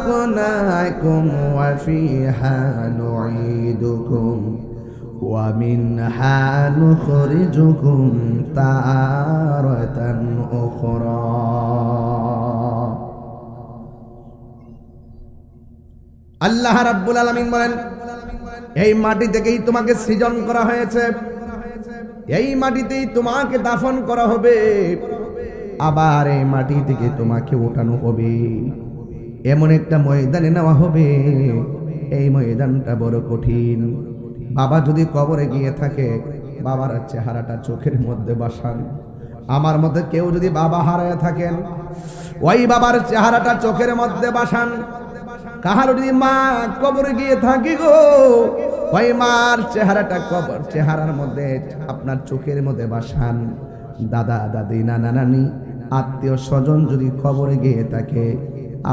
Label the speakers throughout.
Speaker 1: خلقناكم وفيها نعيدكم ومنها نخرجكم تارة أخرى আল্লাহ রাব্বুল আলামিন বলেন এই মাটি থেকেই তোমাকে সৃজন করা হয়েছে, এই মাটিতেই তোমাকে দাফন করা হবে, আবার এই মাটি থেকে তোমাকে ওঠানো হবে, এমন একটা ময়দানে নেওয়া হবে। এই ময়দানটা বড় কঠিন। বাবা যদি কবরে গিয়ে থাকে, বাবার চেহারাটা চোখের মধ্যে বাসান। আমার মধ্যে কেউ যদি বাবা হারায় থাকেন, ওই বাবার চেহারাটা চোখের মধ্যে বাসান। কাহার যদি মা কবরে গিয়ে থাকি গো, ওই মার চেহারাটা কবর চেহারার মধ্যে আপনার চোখের মধ্যে বাসান। দাদা দাদি নানা নানি আত্মীয় স্বজন যদি কবরে গিয়ে থাকে,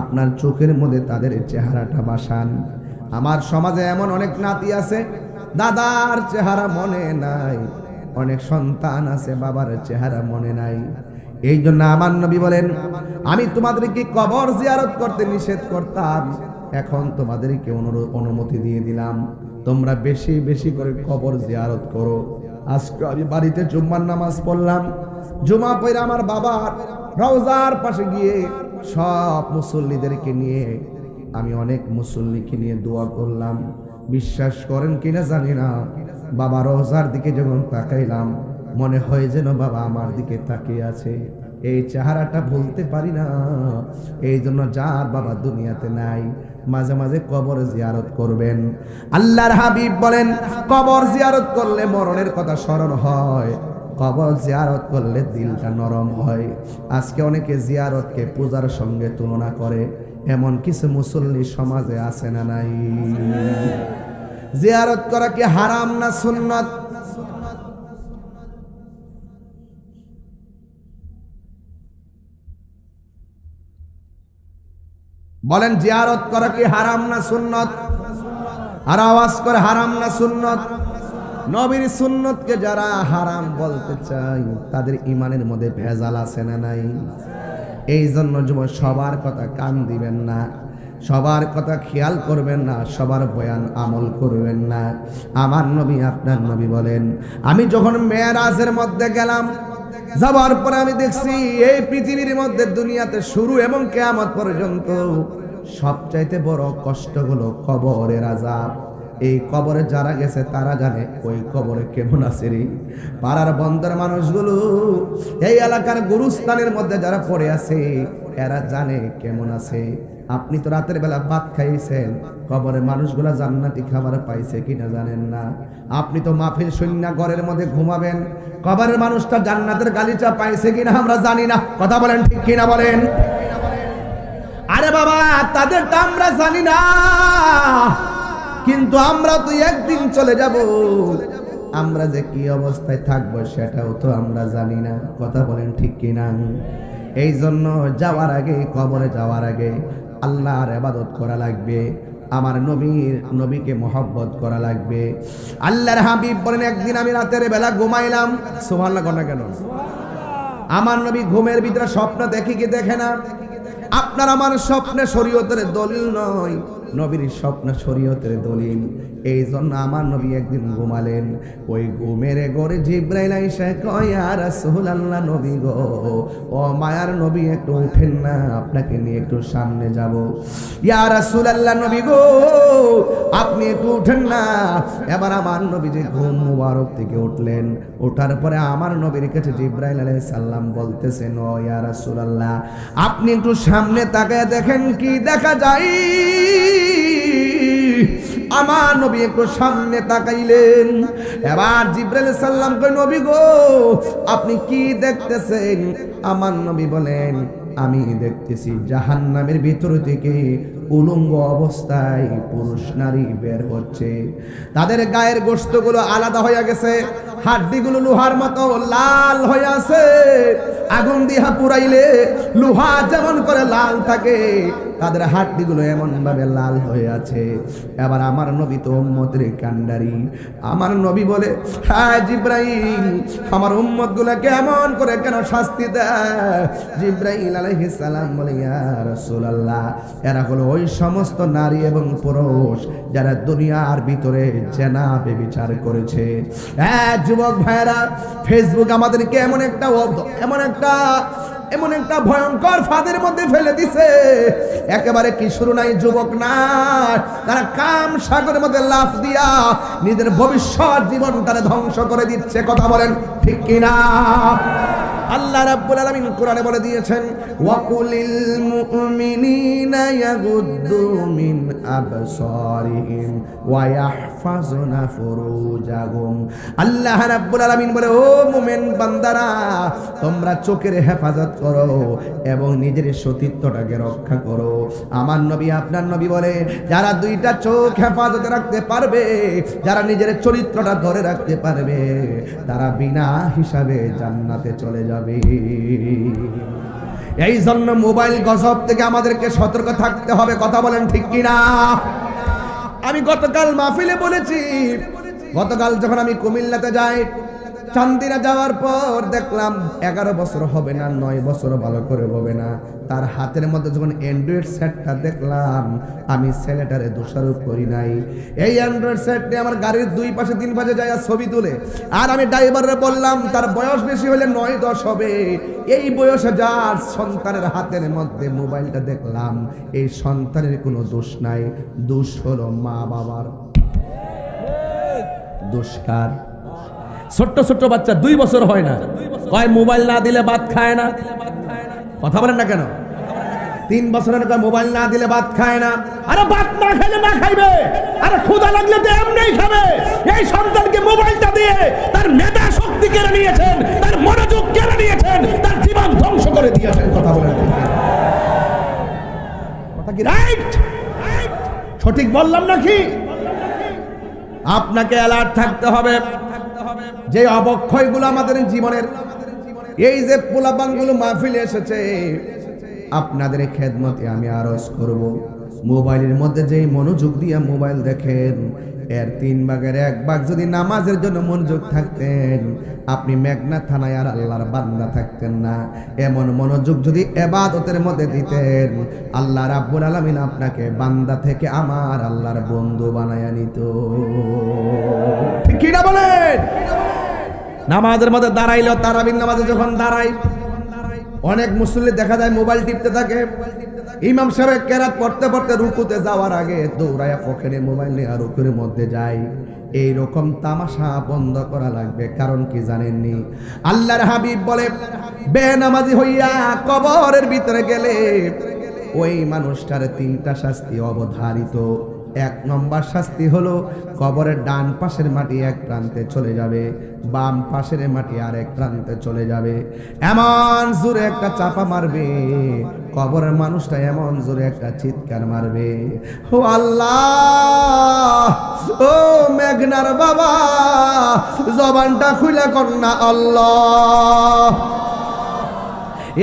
Speaker 1: আপনার চোখের মধ্যে তাদের চেহারাটা বাসান। আমার সমাজে এমন অনেক নাতি আছে দাদার চেহারা মনে নাই, অনেক সন্তান আছে বাবার চেহারা মনে নাই। এই জন্য আমার নবী বলেন, আমি তোমাদেরকে কবর জিয়ারত করতে নিষেধ করতাম, এখন তোমাদেরকে অনুমতি দিয়ে দিলাম, তোমরা বেশি বেশি করে কবর জিয়ারত করো। আজকে আমি বাড়িতে জুম্মার নামাজ পড়লাম, জুমা পড়ে আমার বাবার রওজার পাশে গিয়ে সব মুসল্লিদেরকে নিয়ে আমি অনেক মুসল্লিকে নিয়ে দোয়া করলাম। বিশ্বাস করেন কিনা জানি না, বাবা রওজার দিকে যখন তাকাইলাম, মনে হয় যেন বাবা আমার দিকে তাকিয়ে আছে। এই চেহারাটা ভুলতে পারি না। এই জন্য যার বাবা দুনিয়াতে নাই, মাঝে মাঝে কবর জিয়ারত করবেন। আল্লাহর হাবিব বলেন, কবর জিয়ারত করলে মরণের কথা স্মরণ হয়, কবর জিয়ারত করলে দিলটা নরম হয়। আজকে অনেকে জিয়ারতকে পূজার সঙ্গে তুলনা করে, এমন কিছু মুসল্লি সমাজে আছে না নাই? জিয়ারত করা কি হারাম না সুন্নাত? বলেন, জিয়ারত করা কি হারাম না সুন্নত? আর আওয়াজ করে হারাম না সুন্নত? নবীর সুন্নতকে যারা হারাম বলতে চায়, তাদের ইমানের মধ্যে ভেজাল আছে না নাই? এই জন্য যুবক সবার কথা কান দিবেন না, সবার কথা খেয়াল করবেন না, সবার বয়ান আমল করবেন না। আমার নবী আপনার নবী বলেন, আমি যখন মেরাজের মধ্যে গেলাম, যাবার পরে আমি দেখছি এই পৃথিবীর মধ্যে দুনিয়াতে শুরু এবং কিয়ামত পর্যন্ত সবচাইতে বড় কষ্ট হলো কবরের আযাব। এই কবরে যারা গেছে তারা জানে ওই কবরে কেমন আছে রে। পাড়ার বন্দর মানুষগুলো, এই এলাকার গুরুস্থানের মধ্যে যারা পড়ে আছে, এরা জানে কেমন আছে। আপনি তো রাতের বেলা ভাত খাইছেন, কবরের মানুষগুলা জান্নাতি খাবার পাইছে কিনা জানেন না। আপনি তো মাহফিল শূন্য ঘরের মধ্যে ঘুমাবেন, কবরের মানুষটা জান্নাতের গালিচা পাইছে কিনা আমরা জানি না। কথা বলেন, ঠিক কিনা বলেন? আরে বাবা, তাদেরটা আমরা জানি না, কিন্তু আমরা তো একদিন চলে যাব, আমরা যে কি অবস্থায় থাকবো সেটাও তো আমরা জানি না। কথা বলেন, ঠিক কিনা? এই জন্য যাওয়ার আগে, কবরে যাওয়ার আগে আল্লাহর ইবাদত করা লাগবে, আমার নবীকে মহব্বত করা লাগবে। আল্লাহর হাবিব বলেন, একদিন আমি রাতের বেলা ঘুমাইলাম, সুবহানাল্লাহ কোন কেন? আমার নবী ঘুমের ভিতরে স্বপ্ন দেখে কি দেখে না? আপনার আমার স্বপ্নে শরীয়তের দলিল নয়, নবীর স্বপ্ন শরীয়তের দলিল। এই জন্য আমার নবী একদিন ঘুমালেন, ওই ঘুমের ঘরে জিবরাইল আইসা কয়, ইয়া রাসূলুল্লাহ, নবী গো, ও মায়ার নবী একটু উঠেন না, আপনাকে নিয়ে একটু সামনে যাব। ইয়া রাসূলুল্লাহ, নবী গো, আপনি একটু উঠেন না। এবার আমার নবী যে ঘুম মুবারক থেকে উঠলেন, ওঠার পরে আমার নবীর কাছে জিবরাইল আলাইহিস সালাম বলতেছেন, ও ইয়া রাসূলুল্লাহ, আপনি একটু সামনে তাকায় দেখেন কি দেখা যায়। আমার নবী একটু সামনে তাকাইলেন। এবার জিবরাইল সাল্লাম কই, নবী গো, আপনি কি দেখতেছেন? আমার নবী বলেন, আমি দেখতেছি জাহান্নামের ভিতর থেকে উলঙ্গ অবস্থায় পুরুষ নারী বের হচ্ছে। তাদের গায়ের গোশতগুলো আলাদা হয়ে গেছে, হাড্ডিগুলো লোহার মতো লাল হয়ে আছে। আগুন দিয়া পুরাইলে লোহা যেমন করে লাল থাকে, তাদের হাড্ডিগুলো এমন ভাবে লাল হয়ে আছে। এবার আমার নবী তো উম্মতের কান্ডারি, আমার নবী বলে, হ্যাঁ জিব্রাইল, আমার উম্মত গুলা কেমন করে কেন শাস্তি দেয়? জিব্রাইল আলাইহিস সালাম বলে, ইয়া রাসূলুল্লাহ, এরা হলো ওই সমস্ত নারী এবং পুরুষ যারা দুনিয়ার ভিতরে জেনা ব্যভিচার করেছে। হ্যাঁ যুবক ভাইরা, ফেসবুক আমাদেরকে এমন একটা ভয়ঙ্কর ফাঁদের মধ্যে ফেলে দিছে। একেবারে কি শুরু নাই, যুবক না, তারা কাম সাগরের মধ্যে লাফ দিয়া নিজের ভবিষ্যৎ জীবন তারা ধ্বংস করে দিচ্ছে। কথা বলেন ঠিক কিনা? আল্লাহ রাব্বুল আলামিন কোরআনে বলে দিয়েছেন, ওয়াকুলিল মুমিনিনা ইয়াগুদ্দু মিন আবসারিহিম ওয়া ইয়াহফাজুনা ফুরুজাহুম। আল্লাহ রাব্বুল আলামিন বলে, ও মুমিন বান্দারা, তোমরা চোখের হেফাজত করো এবং নিজের সতীত্বটাকে রক্ষা করো। আমার নবী, আপনার নবী বলে, যারা দুইটা চোখ হেফাজতে রাখতে পারবে, যারা নিজের চরিত্রটা ধরে রাখতে পারবে, তারা বিনা হিসাবে জান্নাতে চলে যাবে। এই জন্য মোবাইল গজব থেকে আমাদেরকে সতর্ক থাকতে হবে। কথা বলেন ঠিক কিনা? আমি গতকাল মাহফিলে বলেছি, গতকাল যখন আমি কুমিল্লাতে যাই, চান্দিনা যাওয়ার পর দেখলাম 11 বছর হবে না, 9 বছর ভালো করে হবে না, তার হাতের মধ্যে যখন অ্যান্ড্রয়েড সেটটা দেখলাম, আমি ছেলেটারে দোষারোপ করি নাই। এই অ্যান্ড্রয়েড সেটটি আমার গাড়ির 2 পাশে 3 পাশে যায় ছবি তুলে, আর আমি ড্রাইভারে বললাম তার বয়স বেশি হলে 9-10 হবে। এই বয়সে যার সন্তানের হাতের মধ্যে মোবাইলটা দেখলাম, এই সন্তানের কোনো দোষ নাই, দোষ হলো মা বাবার। দোষকার ছোট্ট ছোট্ট বাচ্চা 2 বছর হয় না, কয় মোবাইল না দিলে ভাত খায় না। কথা বলেন না কেন? 3 বছরের কয় মোবাইল না দিলে ভাত খায় না। আরে ভাত না খেলে না খাইবে, আরে ক্ষুধা লাগলে তো এমনিই খাবে। এই সন্তানকে মোবাইলটা দিয়ে তার মেধা শক্তি কেড়ে নিয়েছেন, তার মনোযোগ কেড়ে নিয়েছেন, তার জীবন ধ্বংস করে দিয়েছেন। কথা বলেন, কথা কি রাইট? সঠিক বললাম নাকি? আপনাকে অ্যালার্ট থাকতে হবে যে অবক্ষয়গুলো আমাদের জীবনের, এই যে পোলাপানগুলো মাহফিলে এসেছে, আপনাদের খেদমতে আমি আরজ করব, মোবাইলের মধ্যে যেই মনোযোগ দিয়ে মোবাইল দেখেন, এর 3 ভাগের 1 ভাগ যদি নামাজের জন্য মনোযোগ থাকতেন, আপনি মেঘনা থানায় আর আল্লাহর বান্দা থাকতেন না। এমন মনোযোগ যদি ইবাদতের মধ্যে দিতেন, আল্লাহ রাব্বুল আলামিন আপনাকে বান্দা থেকে আমার আল্লাহর বন্ধু বানায়া নিত। ঠিক কি না বলেন? নামাজের মধ্যে দাঁড়াইলো, তারাবির নামাজে যখন দাঁড়াই, অনেক মুসল্লি দেখা যায় মোবাইল টিপতে থাকে। ইমাম সাহেব কেরাত পড়তে পড়তে রুকুতে যাওয়ার আগে দৌড়ায়া পকেটে মোবাইল নিয়ে রুকুর মধ্যে যায়। এই রকম তামাশা বন্ধ করা লাগবে। কারণ কি জানেননি? আল্লাহর হাবিব বলে, বেনামাজি হইয়া কবরের ভিতরে গেলে ওই মানুষটার 3টা শাস্তি অবধারিত। 1 নম্বর শাস্তি হলো কবরের ডান পাশের মাটি এক প্রান্তে চলে যাবে, বাম পাশের মাটি আরেক প্রান্তে চলে যাবে। এমন জোরে একটা চাপা মারবে, কবরের মানুষটা এমন জোরে একটা চিৎকার মারবে, ও আল্লাহ, ও মেঘনার বাবা, জবানটা খুলে কর না আল্লাহ।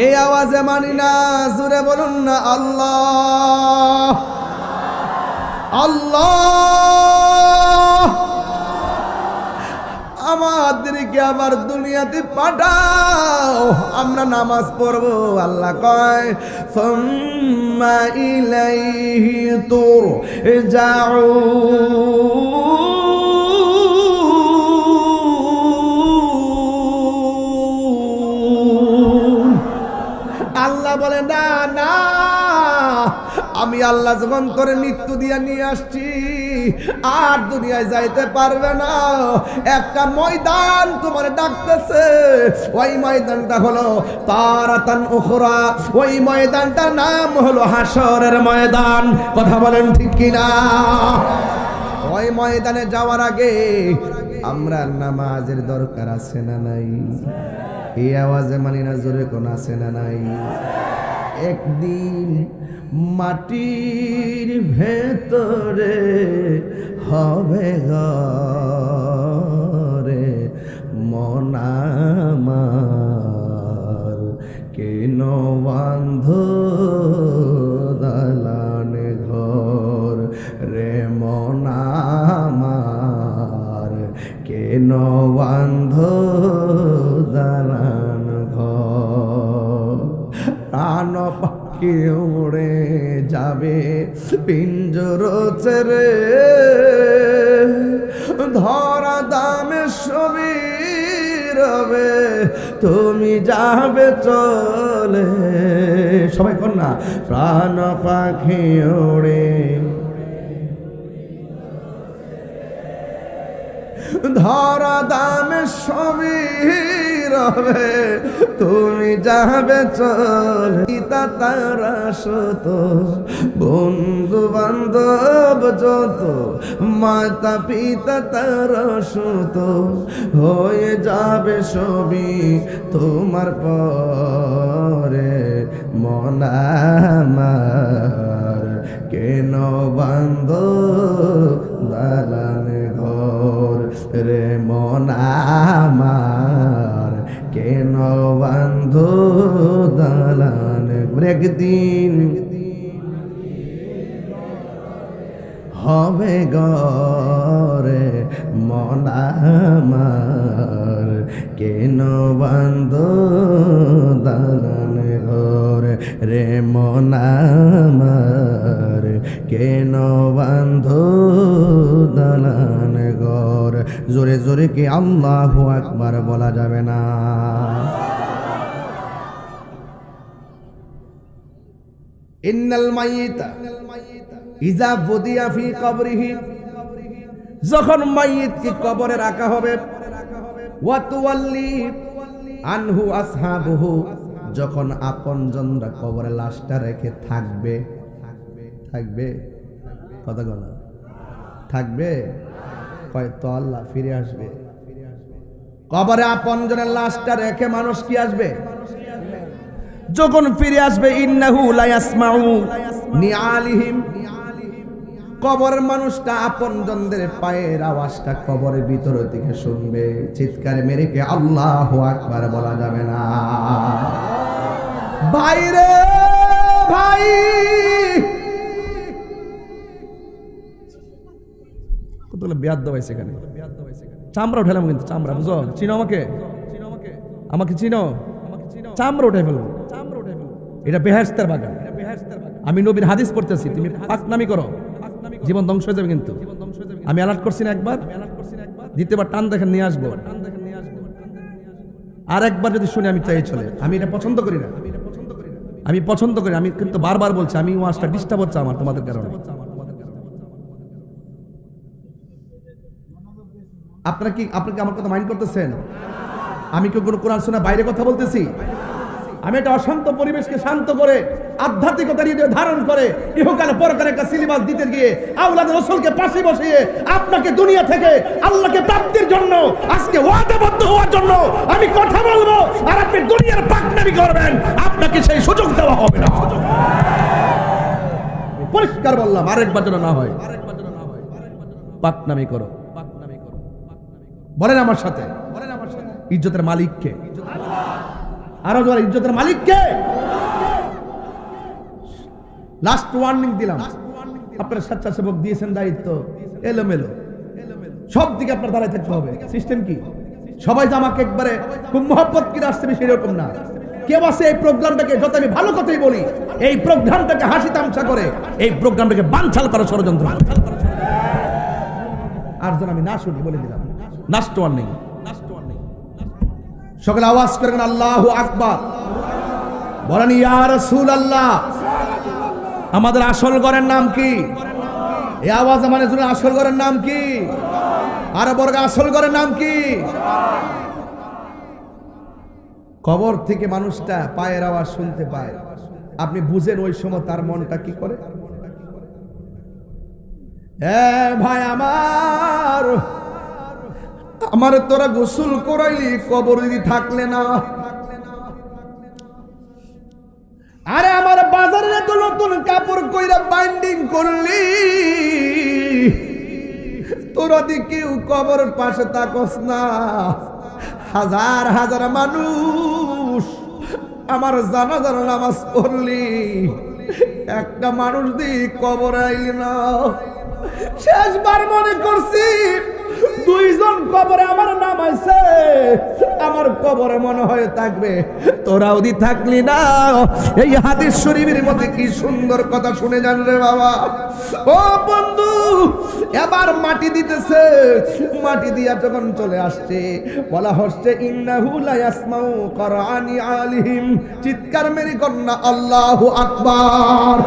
Speaker 1: এই আওয়াজে মানি না, জোরে বলুন না আল্লাহ আল্লাহ। আমাদেরকে আবার দুনিয়াতে পাঠাও, আমরা নামাজ পড়বো। আল্লাহ কয়, সুম্মা ইলাইহি তুরজাউন। আল্লাহ বলে, না না, আমি আল্লাহ যখন তোরে মৃত্যু দিয়া নিয়ে আসছি, আর দুনিয়ায় যাইতে পারবে না। একটা ময়দান তোমার ডাকতেছে, ওই ময়দানটা হলো তারাতান উখরা, ওই ময়দানটার নাম হলো হাসরের ময়দান। কথা বলেন ঠিক কিনা? ওই ময়দানে যাওয়ার আগে আমরা নামাজের দরকার আছে না নাই? এই আওয়াজে মানি না, জোরে কোন আছে না নাই? একদিন মাটির ভেতরে হবে ঘরে মন আমার, কেন বান্ধ দালা পিঞ্জর ছেড়ে ধরা দামে সবই রবে, তুমি যাবে চলে। সবাই কর না, প্রাণ পাখি ওড়ে ধরা দামে সবই রবে, তুমি যাবে চলে। পিতা তারা শত, বন্ধু বান্ধব যত, মাতা পিতা তারা শত, হয়ে যাবে সবই তোমার পরে। মন আমার কেন বান্ধ দালান ঘর রে, মন আমার কেন বান্ধ দালান। একদিন হবে গরে, মন আমার কেন বান্ধ দালান ঘর রে, মন আমার কেন বান্ধ দালান ঘর। জোরে জোরে কি আল্লাহু আকবার বলা যাবে না? ইন্নাল মাইয়িতা ইযা বুদিয়া ফি কবরিহি, যখন মাইয়িতকে কবরে রাখা হবে, ওয়া তুওয়াল্লি আনহু আসহাবুহু, যখন আপনজনরা কবরে লাশটা রেখে থাকবে, থাকবে কথা বলা থাকবে, হয়তো আল্লাহ ফিরে আসবে। কবরে আপনজনের লাশটা রেখে মানুষ কি আসবে? যখন ফিরে আসবে, ইন্নাহু লা ইয়াসমাউ নিআলিহিম, কবরের মানুষটা আপনজনদের পায়ের আওয়াজটা কবরের ভিতর থেকে শুনবে। চিৎকারে মেরে কে আল্লাহু আকবার বলা যাবে না? বাইরে ভাই, কতগুলো বিয়াদ দেওয়া হয়েছে এখানে, চামড়া উঠালাম কিন্তু, চামড়া বুঝো, চিনো আমাকে, আমাকে চিনো, চামড়া উঠে ফেলবো। এটা বেহেশতের বাগান, আমি নবীর হাদিস পড়তেছি, তুমি পাকনামি করো জীবন ধ্বংস হয়ে যাবে। কিন্তু আমি অ্যালার্ট করছি না একবার, দ্বিতীয়বার টান দেখেন নিয়ে আসবো, আর একবার যদি শুনে আমি চাই চলে। আমি এটা পছন্দ করি না, আমি পছন্দ করি, আমি কিন্তু বারবার বলছি, আমি ওয়াজটা ডিস্টার্ব হচ্ছে আমার তোমাদের কারণে। আপনারা কি আমার কথা মাইন্ড করতেছেন? আমি কি কোনো কোরআন শোনা বাইরে কথা বলতেছি? আমি একটা অশান্ত পরিবেশকে শান্ত করে আধ্যাত্মিকতা দিয়ে ধারণ করে ইহকালে পরকালে একটা সিলেবাস দিতে গিয়ে আওলাদ রাসূলকে পাশে বসিয়ে আপনাকে দুনিয়া থেকে আল্লাহকে প্রাপ্তির জন্য আজকে ওয়াদাবদ্ধ হওয়ার জন্য আমি কথা বলবো, আর আপনি দুনিয়ার পাকনামি করবেন, আপনাকে সেই সুযোগ দেওয়া হবে না। পরিষ্কার বললাম, আরেকবার যেন না হয়। পাকনামি করো, বলেন আমার সাথে, ইজ্জতের মালিক কে? আরো জোরে, ইজ্জতের মালিক কে? লাস্ট ওয়ার্নিং দিলাম, আপনার স্বেচ্ছাসেবক দিয়েছেন দায়িত্ব, এলোমেলো সব দিকে আপনার দাঁড়ায় থাকতে হবে। সিস্টেম কি? সবাই যে আমাকে একবারে খুব মহব্বত করে আসছে সেরকম না। কেউ আছে এই প্রোগ্রামটাকে, যত আমি ভালো কথাই বলি, এই প্রোগ্রামটাকে হাসি তামসা করে এই প্রোগ্রামটাকে বানচাল করার ষড়যন্ত্র। আর যেন আমি না শুনি বলে দিলাম, লাস্ট ওয়ার্নিং। সকলে আওয়াজ করেন আল্লাহু আকবার, বলেন ইয়া রাসূলুল্লাহ। আমাদের আসল ঘরের নাম কি? এই আওয়াজ মানে শুনে, আসল ঘরের নাম কি? আর বর্গ আসল ঘরের নাম কি? কবর থেকে মানুষটা পায়ের আওয়াজ শুনতে পায়, আপনি বুঝেন ওই সময় তার মনটা কি করে? ভাই আমার, আমার তোরা গোসল করাইলি, কবর যদি থাকলে না। আরে আমার বাজারে তো নতুন কাপড় কইরা বাইন্ডিং করলি, তোরা দি কেউ কবর পাশে তাকস না। হাজার হাজার মানুষ আমার জানাজার নামাজ পড়লি, একটা মানুষ দি কবর আইলি না। শেষবার মনে করছি দুইজন কবরে আমার নামাইছে, আমার কবরে মনে হয় থাকবে, তোরাও দি থাকলি না। এই হাদিস শরীফের মধ্যে কি সুন্দর কথা শুনে যান রে বাবা। ও বন্ধু, এবার মাটি দিতেছে, মাটি দিয়া যখন চলে আসছে বলা হচ্ছে ইন্নাহু লা ইয়াসমাউ কুরআনি আলিহিম, চিৎকার মেরে কন্যা আল্লাহু আকবার।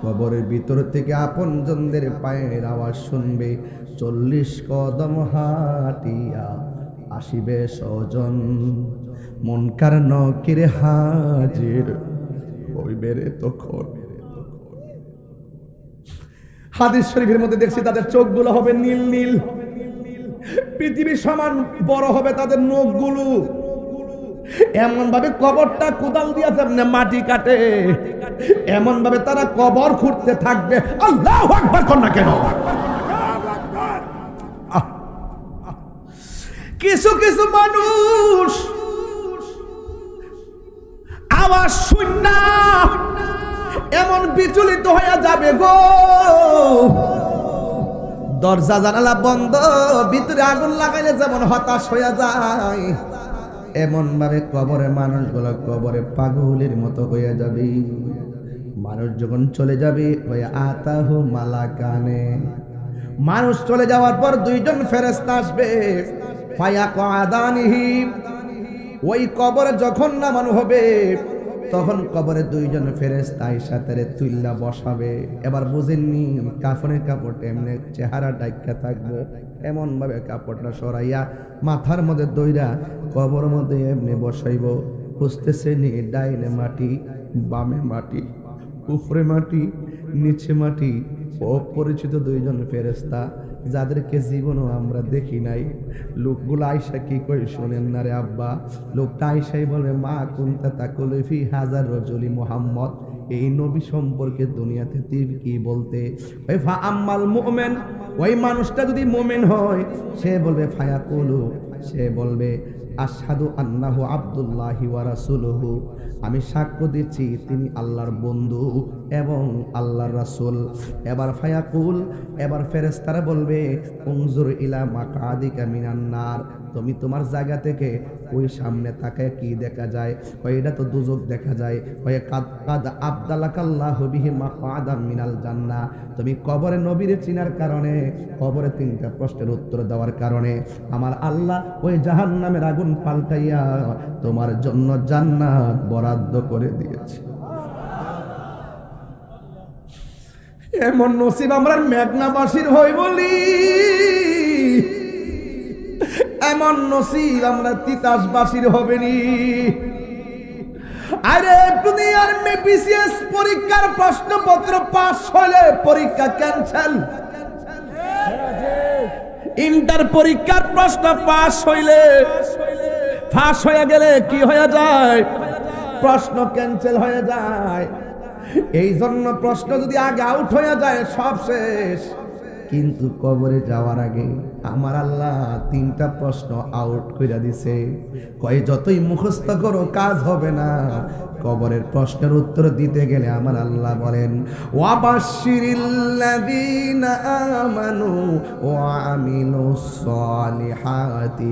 Speaker 1: কবরের ভিতর থেকে আপনজনদের পায়ের আওয়াজ শুনবে, 40 কদম হাঁটিয়া আসিবে স্বজন, মুনকার নকির হাজির হইবে রে তখন। হাদিস শরীফের মধ্যে দেখছি তাদের চোখগুলো হবে নীল নীল, পৃথিবী সমান বড় হবে তাদের নখগুলো, এমন ভাবে কবরটা কোদাল দিয়া যেমনে মাটি কাটে এমন ভাবে তারা কবর খুঁড়তে থাকবে। আল্লাহু আকবার কর না কেন? কিছু কিছু মানুষ আওয়াজ শুননা এমন বিচলিত হয়ে যাবে গো, দরজা জানালা বন্ধ, ভিতরে আগুন লাগাইলে যেমন হতাশ হয়ে যায় এমন ভাবে কবরে মানুষগুলো কবরে পাগলের মতো হয়ে যাবে। মানুষ যখন চলে যাবে ওই আতাহু মালাকানে, মানুষ চলে যাওয়ার পর দুইজন ফেরেশতা আসবে, ফায়াকুআদানিহি, ওই কবরে যখন নামানো হবে তখন কবরে দুইজন ফেরেশতা সাথে তুইল্লা বসাবে। এবার বুঝেননি কাফনের কাপড় এমনি চেহারা ডাইকা থাকবে, এমন ভাবে কাপড়টা সরাইয়া মাথার মধ্যে দইরা কবরের মধ্যে এমনি বসাইব। বুঝতেছে নি ডাইনে মাটি, বামে মাটি, উপরে মাটি, নিচে মাটি, অপরিচিত দুইজন ফেরেশতা যাদেরকে জীবনও আমরা দেখি নাই। লোকগুলো আয়সা কি কই শোনেন না রে আব্বা, লোকটা আয়সাই বলে মা কুনতা তাকুলু ফি হাজার রাজুলি মুহাম্মদ, এই নবী সম্পর্কে দুনিয়াতে তুই কি বলতে? ওই ফা আম্মাল মুমিন, ওই মানুষটা যদি মুমিন হয় সে বলবে ফায়াকুলু, সে বলবে আশহাদু আন্নাহু আব্দুল্লাহি ওয়া রাসূলুহু, আমি সাক্ষ্য দিচ্ছি তিনি আল্লাহর বন্ধু এবং আল্লাহর রাসূল। এবার ফায়াকুল, এবার ফেরেশতারা বলবে উনজুর ইলা মাকাদিকা মিনান নার, তুমি তোমার জায়গা থেকে ওই সামনে তাকায় কি দেখা যায়? ওই এটা তো দুজক দেখা যায়। ওই কাদ আবদালাকাল্লাহু বিহি মাকাদাম মিনাল জান্নাহ, তুমি কবরে নবীর চিনার কারণে, কবরে 3টা প্রশ্নের উত্তর দেওয়ার কারণে আমার আল্লাহ ওই জাহান্নামের আগুন পাল্টাইয়া তোমার জন্য জান্নাত বরাদ্দ করে দিয়েছে। এমন নসিব আমরা মেঘনাবাসীর হই বলি, এমন নসিব আমরা তিতাসবাসীর হবেনি। আরে দুনিয়ার মে বিসিএস পরীক্ষার প্রশ্নপত্র পাস হলে পরীক্ষা ক্যান্সেল, ইন্টার পরীক্ষার প্রশ্ন পাস হইলে ফাঁস হয়ে গেলে কি হয়ে যায়? প্রশ্ন ক্যান্সেল হয়ে যায়। এই জন্য প্রশ্ন যদি আগে আউট হয়ে যায় সব শেষ। কিন্তু কবরে যাওয়ার আগে আমার আল্লাহ 3টা প্রশ্ন আউট করে দিছে। কয় যতই মুখস্থ করো কাজ হবে না, কবরের প্রশ্নের উত্তর দিতে গেলে আমার আল্লাহ বলেন ওয়াবাশশিরিল্লাযীনা আমানু ওয়া আমিলুস সালিহাতি